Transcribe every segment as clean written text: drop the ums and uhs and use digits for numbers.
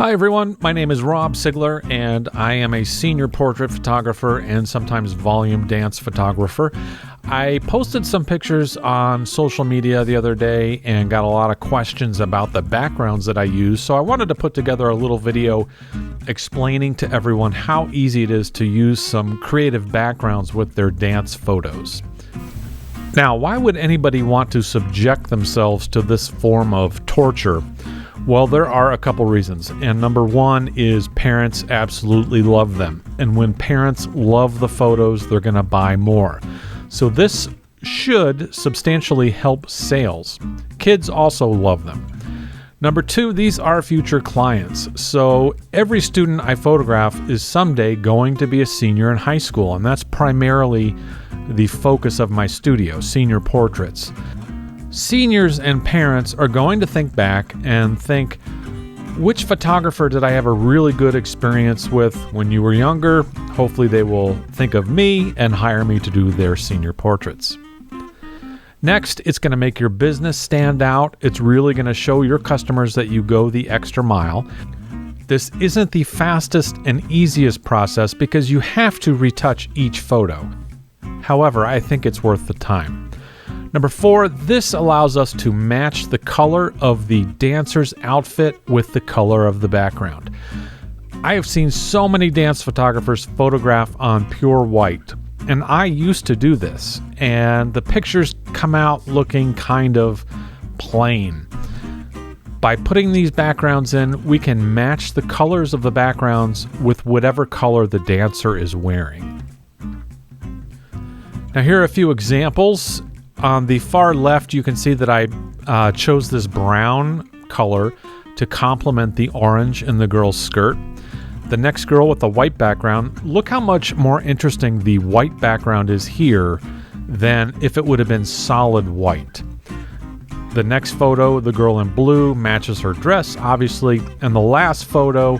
Hi everyone, my name is Rob Sigler and I am a senior portrait photographer and sometimes volume dance photographer. I posted some pictures on social media the other day and got a lot of questions about the backgrounds that I use, so I wanted to put together a little video explaining to everyone how easy it is to use some creative backgrounds with their dance photos. Now, why would anybody want to subject themselves to this form of torture? Well, there are a couple reasons, and number one is parents absolutely love them, and when parents love the photos, they're going to buy more. So this should substantially help sales. Kids also love them. Number two, these are future clients, so every student I photograph is someday going to be a senior in high school, and that's primarily the focus of my studio, senior portraits. Seniors and parents are going to think back and think, which photographer did I have a really good experience with when you were younger? Hopefully they will think of me and hire me to do their senior portraits. Next, it's going to make your business stand out. It's really going to show your customers that you go the extra mile. This isn't the fastest and easiest process because you have to retouch each photo. However, I think it's worth the time. Number four, this allows us to match the color of the dancer's outfit with the color of the background. I have seen so many dance photographers photograph on pure white, and I used to do this, and the pictures come out looking kind of plain. By putting these backgrounds in, we can match the colors of the backgrounds with whatever color the dancer is wearing. Now here are a few examples. On the far left, you can see that I chose this brown color to complement the orange in the girl's skirt. The next girl with the white background, look how much more interesting the white background is here than if it would have been solid white. The next photo, the girl in blue, matches her dress, obviously. And the last photo,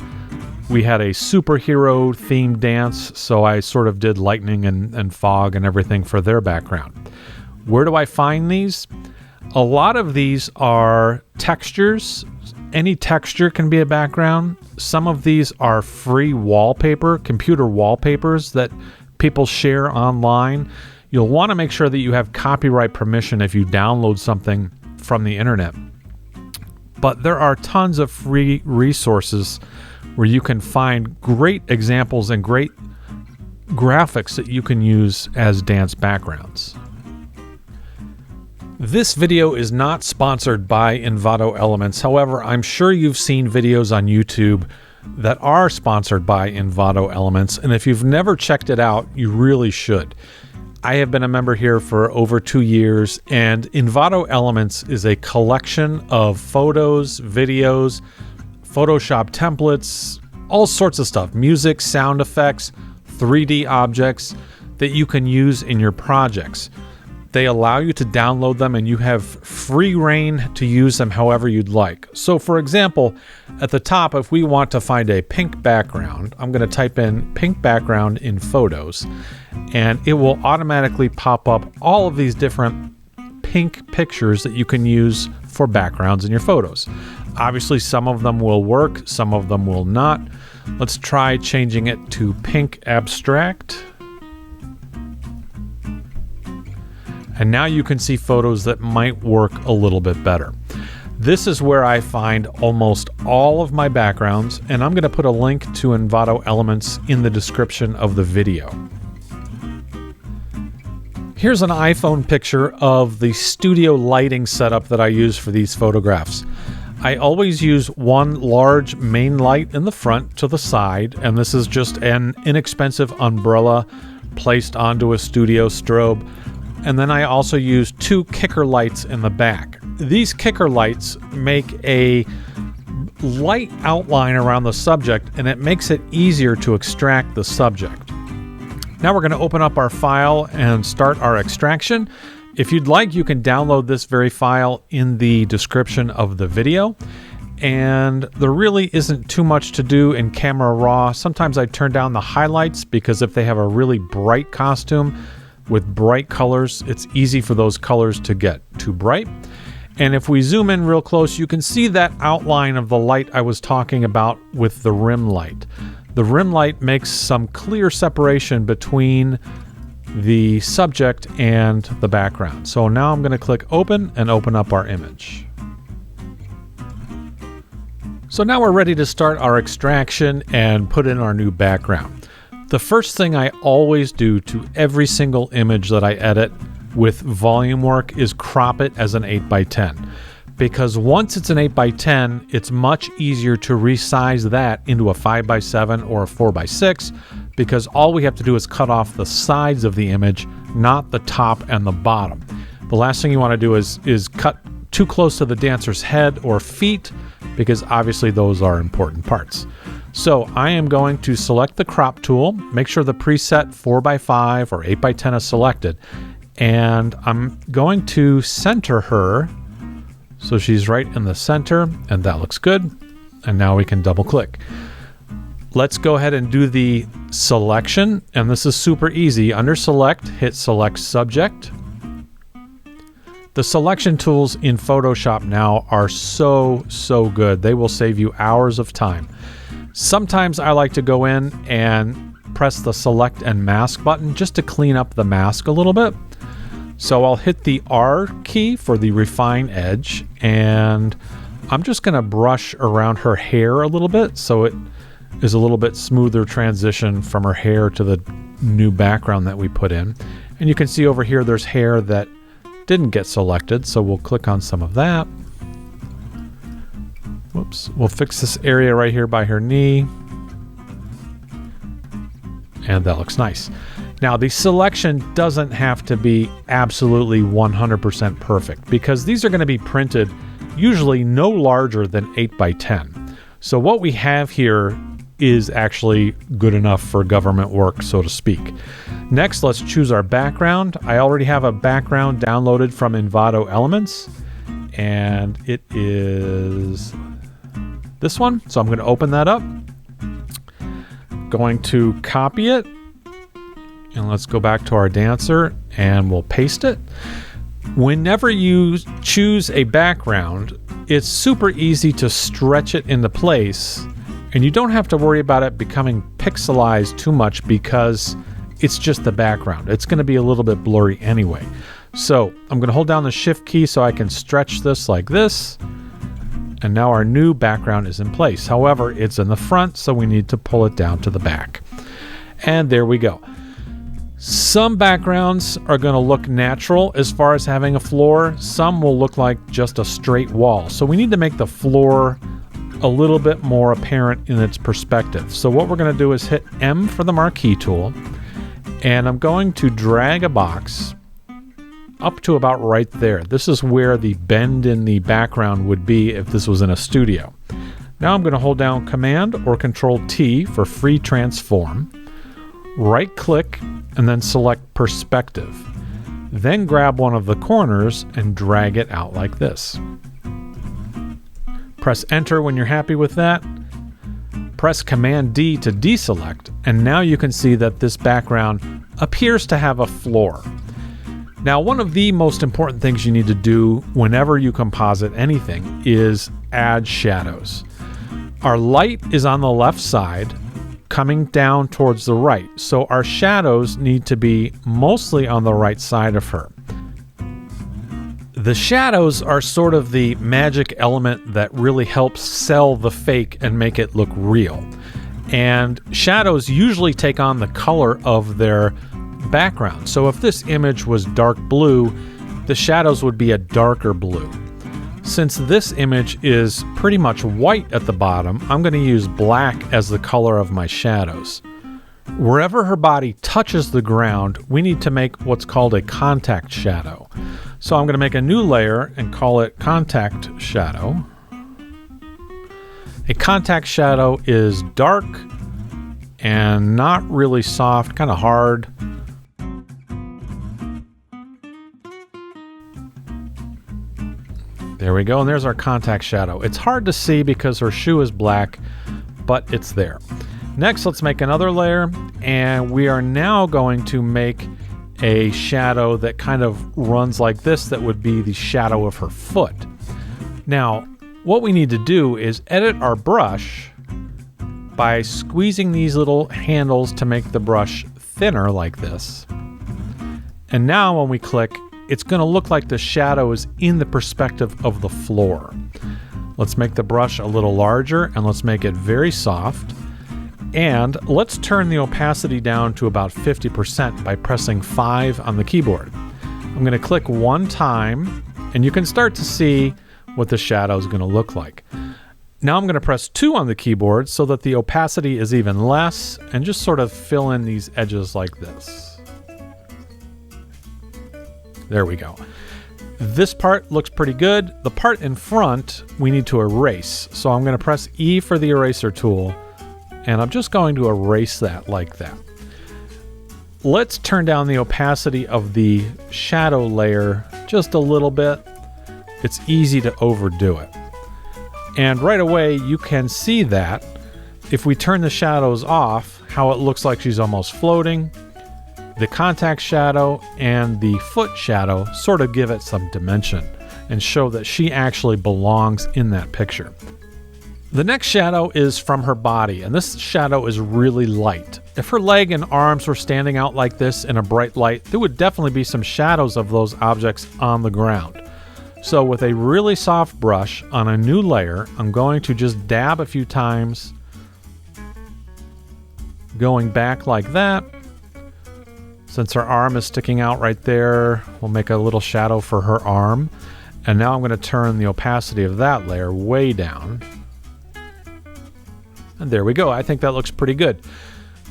we had a superhero themed dance, so I sort of did lightning and fog and everything for their background. Where do I find these? A lot of these are textures. Any texture can be a background. Some of these are free wallpaper, computer wallpapers that people share online. You'll want to make sure that you have copyright permission if you download something from the internet. But there are tons of free resources where you can find great examples and great graphics that you can use as dance backgrounds. This video is not sponsored by Envato Elements. However, I'm sure you've seen videos on YouTube that are sponsored by Envato Elements, and if you've never checked it out, you really should. I have been a member here for over 2 years, and Envato Elements is a collection of photos, videos, Photoshop templates, all sorts of stuff, music, sound effects, 3D objects that you can use in your projects. They allow you to download them and you have free reign to use them however you'd like. So for example, at the top, if we want to find a pink background, I'm going to type in pink background in photos, and it will automatically pop up all of these different pink pictures that you can use for backgrounds in your photos. Obviously, some of them will work, some of them will not. Let's try changing it to pink abstract. And now you can see photos that might work a little bit better. This is where I find almost all of my backgrounds, and I'm going to put a link to Envato Elements in the description of the video. Here's an iPhone picture of the studio lighting setup that I use for these photographs. I always use one large main light in the front to the side, and this is just an inexpensive umbrella placed onto a studio strobe. And then I also use 2 kicker lights in the back. These kicker lights make a light outline around the subject, and it makes it easier to extract the subject. Now we're going to open up our file and start our extraction. If you'd like, you can download this very file in the description of the video. And there really isn't too much to do in Camera Raw. Sometimes I turn down the highlights because if they have a really bright costume with bright colors, it's easy for those colors to get too bright. And if we zoom in real close, you can see that outline of the light I was talking about with the rim light. The rim light makes some clear separation between the subject and the background. So now I'm going to click open and open up our image. So now we're ready to start our extraction and put in our new background. The first thing I always do to every single image that I edit with volume work is crop it as an 8x10. Because once it's an 8x10, it's much easier to resize that into a 5x7 or a 4x6, because all we have to do is cut off the sides of the image, not the top and the bottom. The last thing you want to do is cut too close to the dancer's head or feet, because obviously those are important parts. So I am going to select the crop tool, make sure the preset 4x5 or 8x10 is selected, and I'm going to center her so she's right in the center, and that looks good. And now we can double click. Let's go ahead and do the selection, and this is super easy. Under select, hit select subject. The selection tools in Photoshop now are so good. They will save you hours of time. Sometimes I like to go in and press the select and mask button just to clean up the mask a little bit. So I'll hit the R key for the refine edge, and I'm just going to brush around her hair a little bit so it is a little bit smoother transition from her hair to the new background that we put in. And you can see over here there's hair that didn't get selected, so we'll click on some of that. Whoops, we'll fix this area right here by her knee. And that looks nice. Now the selection doesn't have to be absolutely 100% perfect, because these are going to be printed usually no larger than 8x10. So what we have here is actually good enough for government work, so to speak. Next, let's choose our background. I already have a background downloaded from Envato Elements, and it is this one. So I'm going to open that up. Going to copy it, and let's go back to our dancer and we'll paste it. Whenever you choose a background, it's super easy to stretch it into place, and you don't have to worry about it becoming pixelized too much because it's just the background. It's going to be a little bit blurry anyway. So I'm going to hold down the shift key so I can stretch this like this. And now our new background is in place. However, it's in the front, so we need to pull it down to the back. And there we go. Some backgrounds are going to look natural as far as having a floor. Some will look like just a straight wall. So we need to make the floor a little bit more apparent in its perspective. So what we're going to do is hit M for the marquee tool, and I'm going to drag a box up to about right there. This is where the bend in the background would be if this was in a studio. Now I'm going to hold down Command or Control T for free transform, right click, and then select perspective. Then grab one of the corners and drag it out like this. Press enter when you're happy with that. Press Command D to deselect, and now you can see that this background appears to have a floor. Now, one of the most important things you need to do whenever you composite anything is add shadows. Our light is on the left side, coming down towards the right, so our shadows need to be mostly on the right side of her. The shadows are sort of the magic element that really helps sell the fake and make it look real. And shadows usually take on the color of their background. So if this image was dark blue, the shadows would be a darker blue. Since this image is pretty much white at the bottom, I'm going to use black as the color of my shadows. Wherever her body touches the ground, we need to make what's called a contact shadow. So I'm going to make a new layer and call it contact shadow. A contact shadow is dark and not really soft, kind of hard. There we go, and there's our contact shadow. It's hard to see because her shoe is black, but it's there. Next, let's make another layer, and we are now going to make a shadow that kind of runs like this that would be the shadow of her foot. Now, what we need to do is edit our brush by squeezing these little handles to make the brush thinner like this. And now when we click, it's going to look like the shadow is in the perspective of the floor. Let's make the brush a little larger and let's make it very soft. And let's turn the opacity down to about 50% by pressing 5 on the keyboard. I'm going to click one time and you can start to see what the shadow is going to look like. Now I'm going to press 2 on the keyboard so that the opacity is even less and just sort of fill in these edges like this. There we go. This part looks pretty good. The part in front we need to erase. So I'm going to press E for the eraser tool and I'm just going to erase that like that. Let's turn down the opacity of the shadow layer just a little bit. It's easy to overdo it. And right away you can see that if we turn the shadows off, how it looks like she's almost floating. The contact shadow and the foot shadow sort of give it some dimension and show that she actually belongs in that picture. The next shadow is from her body, and this shadow is really light. If her leg and arms were standing out like this in a bright light, there would definitely be some shadows of those objects on the ground. So with a really soft brush on a new layer, I'm going to just dab a few times, going back like that. Since her arm is sticking out right there, we'll make a little shadow for her arm. And now I'm going to turn the opacity of that layer way down. And there we go. I think that looks pretty good.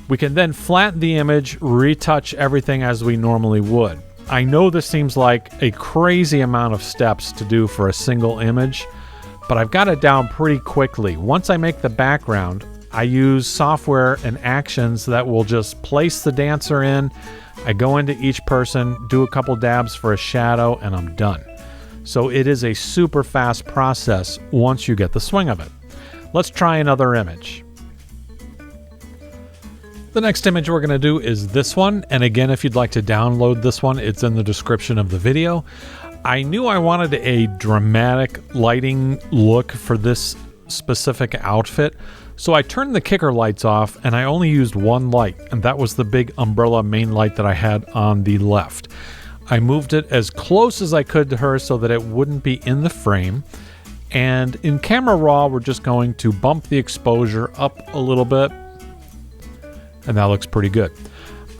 We can then flatten the image, retouch everything as we normally would. I know this seems like a crazy amount of steps to do for a single image, but I've got it down pretty quickly. Once I make the background, I use software and actions that will just place the dancer in. I go into each person, do a couple dabs for a shadow, and I'm done. So it is a super fast process once you get the swing of it. Let's try another image. The next image we're going to do is this one. And again, if you'd like to download this one, it's in the description of the video. I knew I wanted a dramatic lighting look for this specific outfit. So I turned the kicker lights off and I only used one light. And that was the big umbrella main light that I had on the left. I moved it as close as I could to her so that it wouldn't be in the frame. And in Camera Raw, we're just going to bump the exposure up a little bit. And that looks pretty good.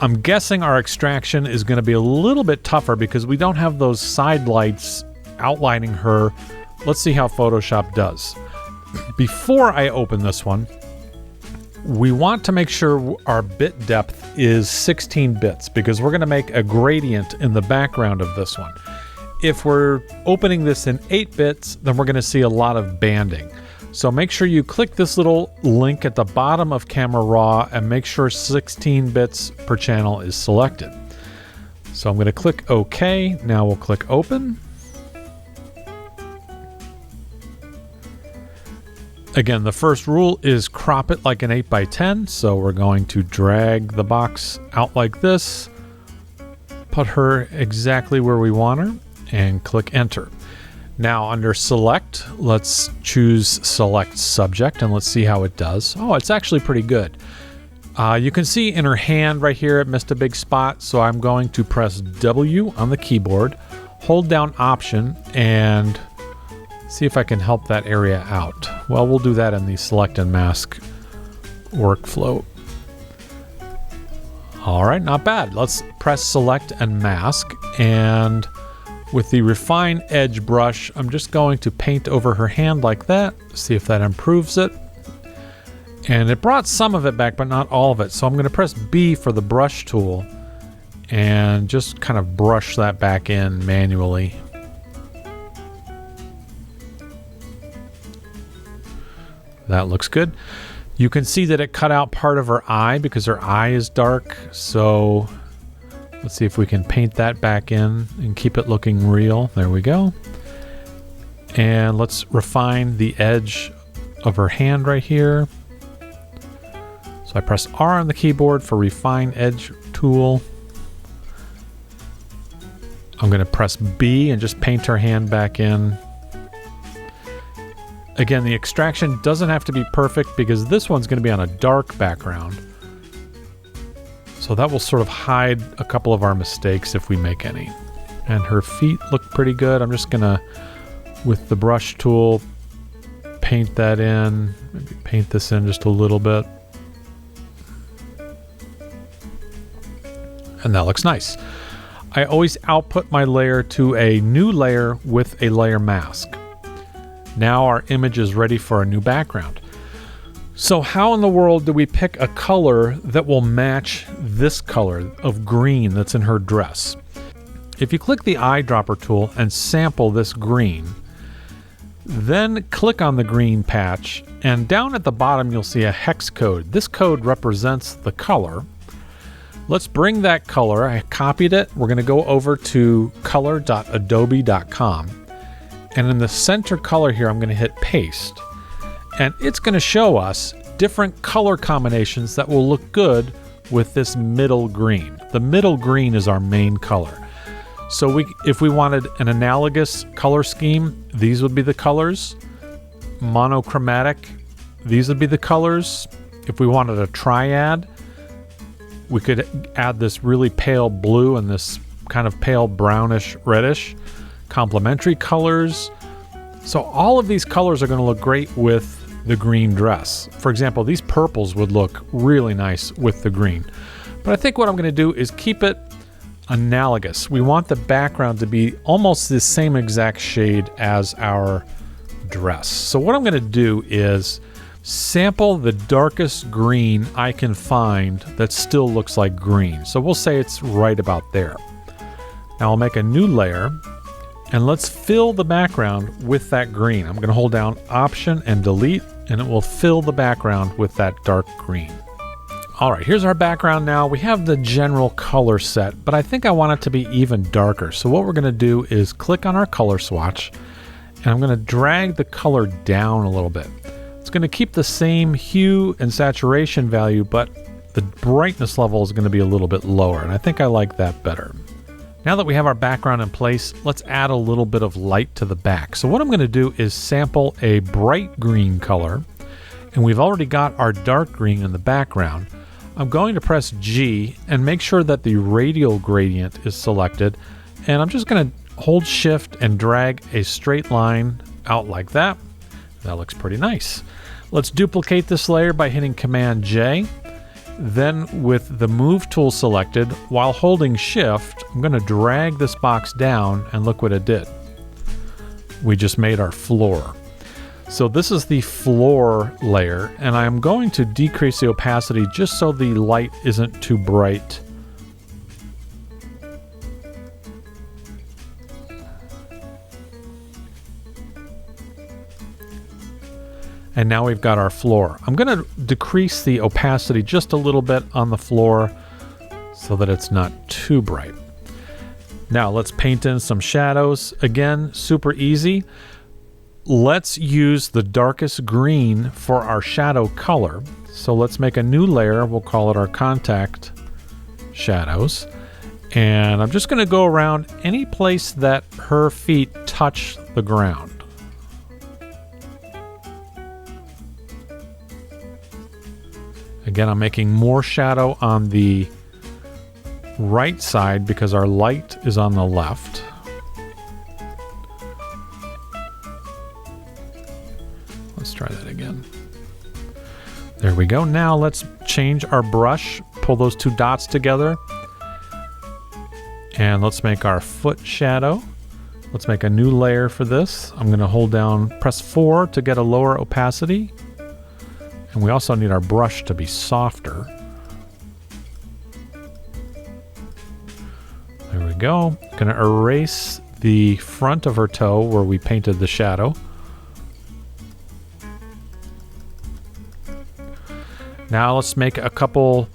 I'm guessing our extraction is going to be a little bit tougher because we don't have those side lights outlining her. Let's see how Photoshop does. Before I open this one, we want to make sure our bit depth is 16 bits because we're going to make a gradient in the background of this one. If we're opening this in 8 bits, then we're going to see a lot of banding. So make sure you click this little link at the bottom of Camera Raw and make sure 16 bits per channel is selected. So I'm going to click OK. Now we'll click Open. Again, the first rule is crop it like an 8x10. So we're going to drag the box out like this, put her exactly where we want her, and click Enter. Now under Select, let's choose Select Subject and let's see how it does. Oh, it's actually pretty good. You can see in her hand right here, it missed a big spot. So I'm going to press W on the keyboard, hold down Option, and see if I can help that area out. Well, we'll do that in the Select and Mask workflow. All right, not bad. Let's press Select and Mask, and with the Refine Edge brush, I'm just going to paint over her hand like that, see if that improves it. And it brought some of it back, but not all of it. So I'm going to press B for the brush tool and just kind of brush that back in manually. That looks good. You can see that it cut out part of her eye because her eye is dark. So let's see if we can paint that back in and keep it looking real. There we go. And let's refine the edge of her hand right here. So I press R on the keyboard for Refine Edge tool. I'm going to press B and just paint her hand back in. Again, the extraction doesn't have to be perfect because this one's going to be on a dark background. So that will sort of hide a couple of our mistakes if we make any. And her feet look pretty good. I'm just going to, with the brush tool, paint that in. Maybe paint this in just a little bit. And that looks nice. I always output my layer to a new layer with a layer mask. Now our image is ready for a new background. So how in the world do we pick a color that will match this color of green that's in her dress? If you click the eyedropper tool and sample this green, then click on the green patch, and down at the bottom you'll see a hex code. This code represents the color. Let's bring that color. I copied it. We're going to go over to color.adobe.com. And in the center color here, I'm going to hit paste. And it's going to show us different color combinations that will look good with this middle green. The middle green is our main color. So if we wanted an analogous color scheme, these would be the colors. Monochromatic, these would be the colors. If we wanted a triad, we could add this really pale blue and this kind of pale brownish reddish. Complementary colors. So all of these colors are going to look great with the green dress. For example, these purples would look really nice with the green. But I think what I'm going to do is keep it analogous. We want the background to be almost the same exact shade as our dress. So what I'm going to do is sample the darkest green I can find that still looks like green. So we'll say it's right about there. Now I'll make a new layer and let's fill the background with that green. I'm going to hold down Option and Delete, and it will fill the background with that dark green. All right, here's our background now. We have the general color set, but I think I want it to be even darker. So what we're going to do is click on our color swatch, and I'm going to drag the color down a little bit. It's going to keep the same hue and saturation value, but the brightness level is going to be a little bit lower, and I think I like that better. Now that we have our background in place, let's add a little bit of light to the back. So what I'm going to do is sample a bright green color, and we've already got our dark green in the background. I'm going to press G and make sure that the radial gradient is selected, and I'm just going to hold Shift and drag a straight line out like that. That looks pretty nice. Let's duplicate this layer by hitting Command J. Then with the Move tool selected, while holding Shift, I'm going to drag this box down, and look what it did. We just made our floor. So this is the floor layer, and I'm going to decrease the opacity just so the light isn't too bright. And now we've got our floor. I'm going to decrease the opacity just a little bit on the floor so that it's not too bright. Now let's paint in some shadows. Again, super easy. Let's use the darkest green for our shadow color. So let's make a new layer. We'll call it our contact shadows. And I'm just going to go around any place that her feet touch the ground. Again, I'm making more shadow on the right side because our light is on the left. Let's try that again. There we go. Now let's change our brush, pull those two dots together, and let's make our foot shadow. Let's make a new layer for this. I'm going to hold down, press 4 to get a lower opacity. And we also need our brush to be softer. There we go. Going to erase the front of her toe where we painted the shadow. Now let's make a couple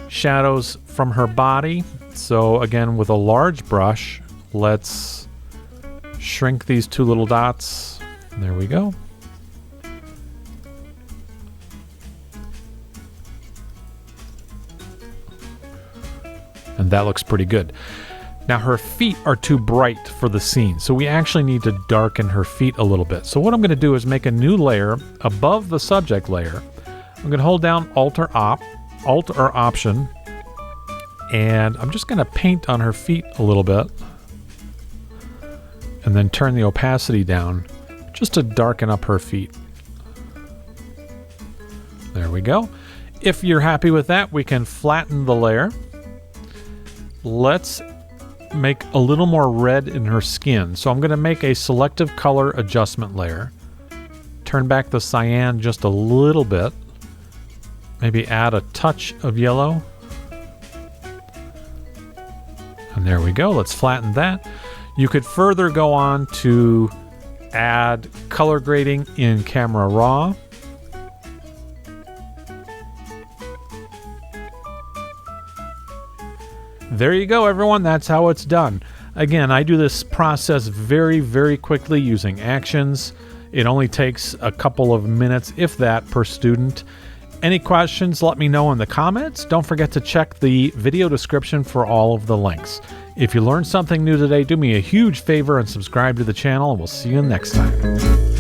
shadows from her body. So again, with a large brush, let's shrink these two little dots. There we go. And that looks pretty good. Now her feet are too bright for the scene, so we actually need to darken her feet a little bit. So what I'm going to do is make a new layer above the subject layer. I'm going to hold down Alt or Option, and I'm just going to paint on her feet a little bit, and then turn the opacity down just to darken up her feet. There we go. If you're happy with that, we can flatten the layer. Let's make a little more red in her skin. So I'm going to make a selective color adjustment layer. Turn back the cyan just a little bit. Maybe add a touch of yellow. And there we go. Let's flatten that. You could further go on to add color grading in Camera Raw. There you go, everyone. That's how it's done. Again, I do this process very, very quickly using actions. It only takes a couple of minutes, if that, per student. Any questions, let me know in the comments. Don't forget to check the video description for all of the links. If you learned something new today, do me a huge favor and subscribe to the channel, and we'll see you next time.